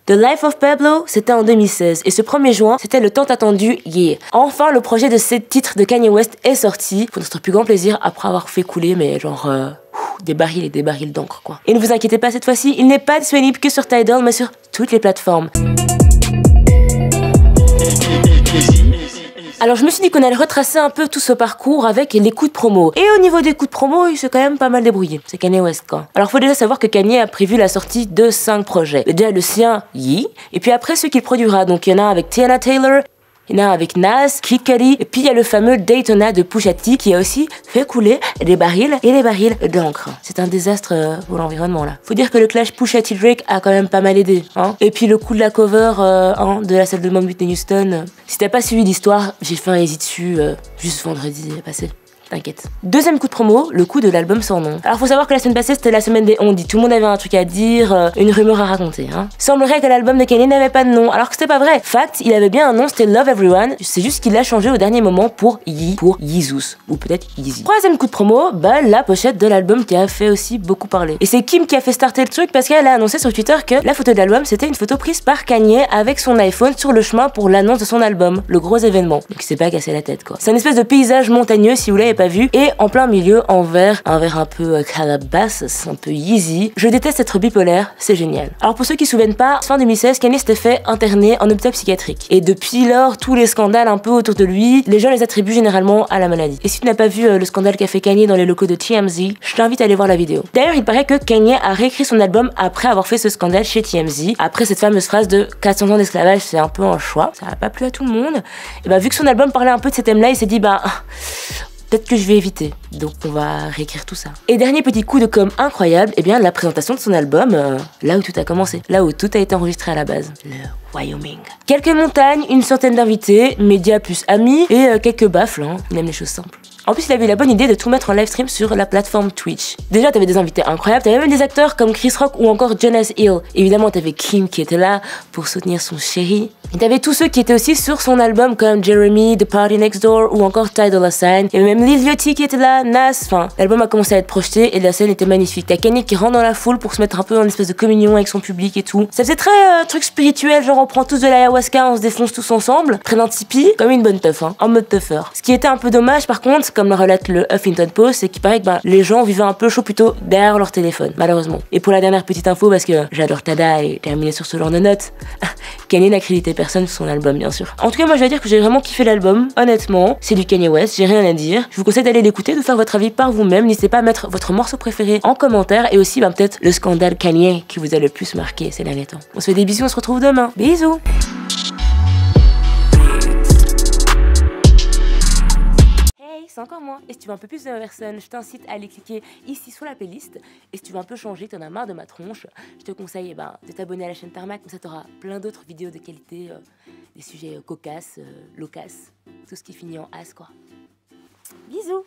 The Life of Pablo, c'était en 2016 et ce 1er juin, c'était le tant attendu Yeah. Enfin, le projet de 7 titres de Kanye West est sorti pour notre plus grand plaisir après avoir fait couler, mais genre des barils et des barils d'encre quoi. Et ne vous inquiétez pas, cette fois-ci, il n'est pas disponible que sur Tidal, mais sur toutes les plateformes. Alors je me suis dit qu'on allait retracer un peu tout ce parcours avec les coups de promo. Et au niveau des coups de promo, il s'est quand même pas mal débrouillé. C'est Kanye West quoi. Alors faut déjà savoir que Kanye a prévu la sortie de 5 projets. Déjà le sien, Yee, et puis après ceux qu'il produira. Donc il y en a avec Teyana Taylor, il y en a avec Nas, Kid Cudi, et puis il y a le fameux Daytona de Pusha T qui a aussi fait couler des barils et des barils d'encre. C'est un désastre pour l'environnement là. Faut dire que le clash Pusha T Drake a quand même pas mal aidé. Hein. Et puis le coup de la cover de la salle de Mom Whitney Houston. Si t'as pas suivi l'histoire, j'ai fait un easy dessus juste vendredi passé. T'inquiète. Deuxième coup de promo, le coup de l'album sans nom. Alors faut savoir que la semaine passée c'était la semaine des on dit, tout le monde avait un truc à dire, une rumeur à raconter. Hein. Semblerait que l'album de Kanye n'avait pas de nom, alors que c'était pas vrai. Fact, il avait bien un nom, c'était Love Everyone, c'est juste qu'il l'a changé au dernier moment pour Yee, pour Yeezus, ou peut-être Yeezy. Troisième coup de promo, bah la pochette de l'album qui a fait aussi beaucoup parler. Et c'est Kim qui a fait starter le truc parce qu'elle a annoncé sur Twitter que la photo de l'album c'était une photo prise par Kanye avec son iPhone sur le chemin pour l'annonce de son album, le gros événement. Donc il s'est pas cassé la tête quoi. C'est une espèce de paysage montagneux si vous l'avez pas vu, et en plein milieu, en vert, un vert un peu Calabasas, un peu Yeezy. Je déteste être bipolaire, c'est génial. Alors pour ceux qui se souviennent pas, fin 2016, Kanye s'était fait interner en hôpital psychiatrique. Et depuis lors, tous les scandales un peu autour de lui, les gens les attribuent généralement à la maladie. Et si tu n'as pas vu le scandale qu'a fait Kanye dans les locaux de TMZ, je t'invite à aller voir la vidéo. D'ailleurs, il paraît que Kanye a réécrit son album après avoir fait ce scandale chez TMZ, après cette fameuse phrase de 400 ans d'esclavage, c'est un peu un choix. Ça n'a pas plu à tout le monde. Et bah vu que son album parlait un peu de ces thèmes-là, il s'est dit bah peut-être que je vais éviter, donc on va réécrire tout ça. Et dernier petit coup de com incroyable, eh bien la présentation de son album, là où tout a commencé, là où tout a été enregistré à la base, le Wyoming. Quelques montagnes, une centaine d'invités, médias plus amis, et quelques baffles, hein. Il aime les choses simples. En plus, il avait eu la bonne idée de tout mettre en live stream sur la plateforme Twitch. Déjà, t'avais des invités incroyables, t'avais même des acteurs comme Chris Rock ou encore Jonas Hill. Évidemment, t'avais Kim qui était là pour soutenir son chéri. Et t'avais tous ceux qui étaient aussi sur son album comme Jeremy, The Party Next Door ou encore Ty Dolla $ign. Il y avait même Lil Yachty qui était là, Nas, enfin, l'album a commencé à être projeté et la scène était magnifique. T'as Kanye qui rentre dans la foule pour se mettre un peu en espèce de communion avec son public et tout. Ça faisait très truc spirituel, genre on prend tous de l'ayahuasca, on se défonce tous ensemble, près d'un tipi, comme une bonne teuf, hein, en mode teuffer. Ce qui était un peu dommage par contre, comme le relate le Huffington Post, c'est qu'il paraît que les gens vivaient un peu chaud plutôt derrière leur téléphone, malheureusement. Et pour la dernière petite info, parce que j'adore Tada et terminer sur ce genre de notes, Kanye n'a crédité personne sur son album, bien sûr. En tout cas, moi je vais dire que j'ai vraiment kiffé l'album, honnêtement, c'est du Kanye West, j'ai rien à dire. Je vous conseille d'aller l'écouter, de faire votre avis par vous-même, n'hésitez pas à mettre votre morceau préféré en commentaire et aussi peut-être le scandale Kanye qui vous a le plus marqué ces derniers temps. On se fait des bisous, on se retrouve demain. Bisous. C'est encore moi. Et si tu veux un peu plus de ma personne, je t'incite à aller cliquer ici sur la playlist. Et si tu veux un peu changer, que t'en as marre de ma tronche, je te conseille de t'abonner à la chaîne Tarmac, comme ça t'auras plein d'autres vidéos de qualité, des sujets cocasses, loquaces, tout ce qui finit en as quoi. Bisous.